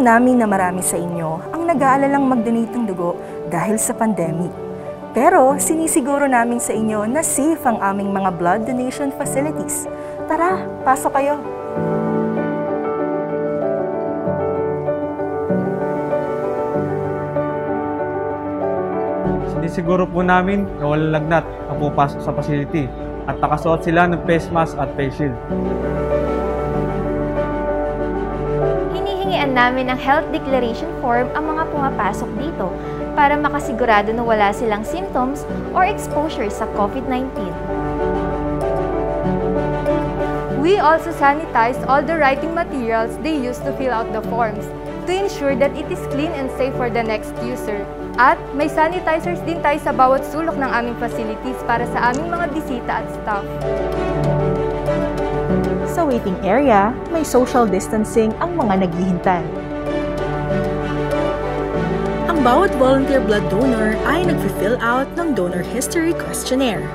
Alam namin na marami sa inyo ang nag-aalalang mag-donate ng dugo dahil sa pandemic. Pero sinisiguro namin sa inyo na safe ang aming mga blood donation facilities. Tara, pasok kayo! Sinisiguro po namin na walang lagnat ang pupasok sa facility at nakasuot sila ng face mask at face shield. Hinihingian namin ng health declaration form ang mga pumapasok dito para makasigurado na wala silang symptoms or exposure sa COVID-19. We also sanitize all the writing materials they use to fill out the forms to ensure that it is clean and safe for the next user. At may sanitizers din tayo sa bawat sulok ng aming facilities para sa aming mga bisita at staff. Sa waiting area, may social distancing ang mga naghihintay. Ang bawat volunteer blood donor ay nag-fill out ng donor history questionnaire.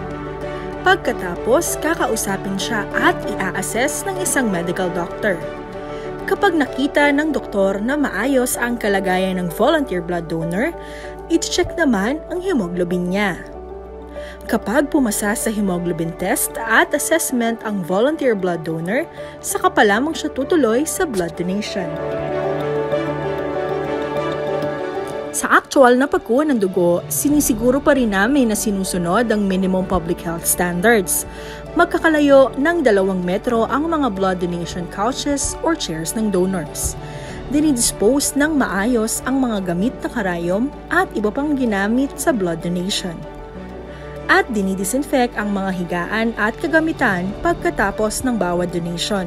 Pagkatapos, kakausapin siya at i-assess ng isang medical doctor. Kapag nakita ng doktor na maayos ang kalagayan ng volunteer blood donor, i-check naman ang hemoglobin niya. Kapag pumasa sa hemoglobin test at assessment ang volunteer blood donor, saka pa lamang siya tutuloy sa blood donation. Sa actual na pagkuha ng dugo, sinisiguro pa rin namin na sinusunod ang minimum public health standards. Magkakalayo ng 2 metro ang mga blood donation couches or chairs ng donors. Dinidispose ng maayos ang mga gamit na karayom at iba pang ginamit sa blood donation. At dinidisinfect ang mga higaan at kagamitan pagkatapos ng bawat donation.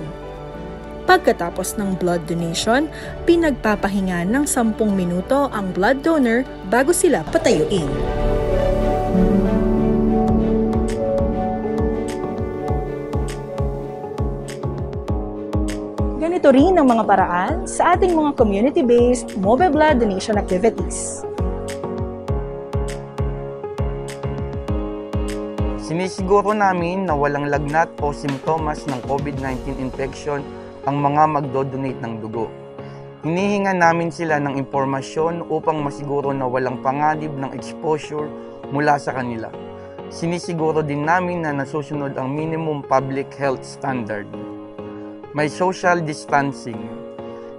Pagkatapos ng blood donation, pinagpapahinga ng 10 minuto ang blood donor bago sila patayuin. Ganito rin ang mga paraan sa ating mga community-based mobile blood donation activities. Sinisiguro namin na walang lagnat o simptomas ng COVID-19 infection ang mga magdodonate ng dugo. Hinihingan namin sila ng impormasyon upang masiguro na walang panganib ng exposure mula sa kanila. Sinisiguro din namin na nasusunod ang minimum public health standard. May social distancing.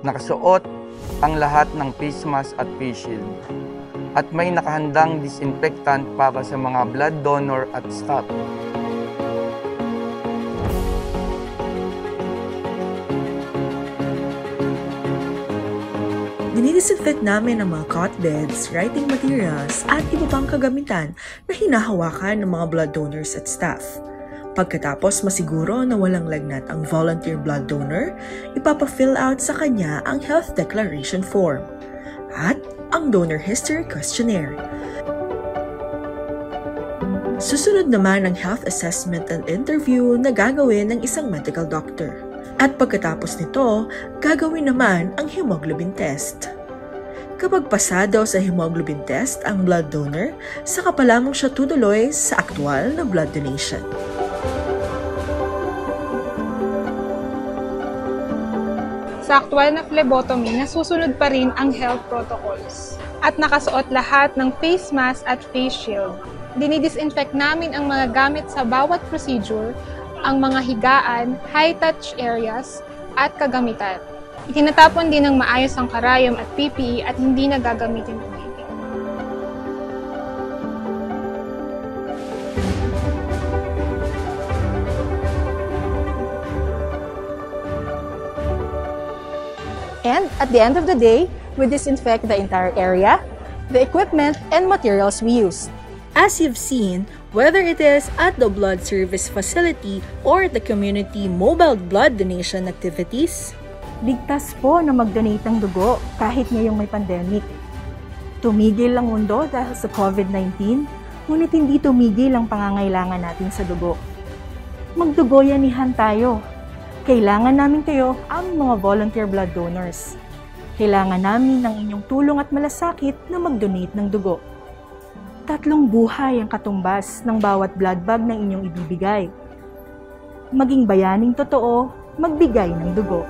Nakasuot ang lahat ng face mask at face shield. At may nakahandang disinfectant para sa mga blood donor at staff. Dinidisinfect namin ang mga cot beds, writing materials, at iba pang kagamitan na hinahawakan ng mga blood donors at staff. Pagkatapos masiguro na walang lagnat ang volunteer blood donor, ipapa-fill out sa kanya ang health declaration form at ang donor history questionnaire. Susunod naman ang health assessment and interview na gagawin ng isang medical doctor. At pagkatapos nito, gagawin naman ang hemoglobin test. Kapag pasado sa hemoglobin test ang blood donor, saka pa lamang siya tutuloy sa aktwal na blood donation. Sa aktwal na phlebotomy, nasusunod pa rin ang health protocols. At nakasuot lahat ng face mask at face shield. Dinidisinfect namin ang mga gamit sa bawat procedure, ang mga higaan, high-touch areas, at kagamitan. Itinatapon din ng maayos ang karayom at PPE at hindi na gagamitin ulit. And at the end of the day, we disinfect the entire area, the equipment, and materials we use. As you've seen, whether it is at the blood service facility or the community mobile blood donation activities, ligtas po na mag-donate ng dugo kahit ngayong may pandemic. Tumigil ang mundo dahil sa COVID-19, ngunit hindi tumigil ang pangangailangan natin sa dugo. Magdugoyanihan tayo. Kailangan namin kayo ang mga volunteer blood donors. Kailangan namin ng inyong tulong at malasakit na mag-donate ng dugo. 3 buhay ang katumbas ng bawat blood bag na inyong ibibigay. Maging bayaning totoo, magbigay ng dugo.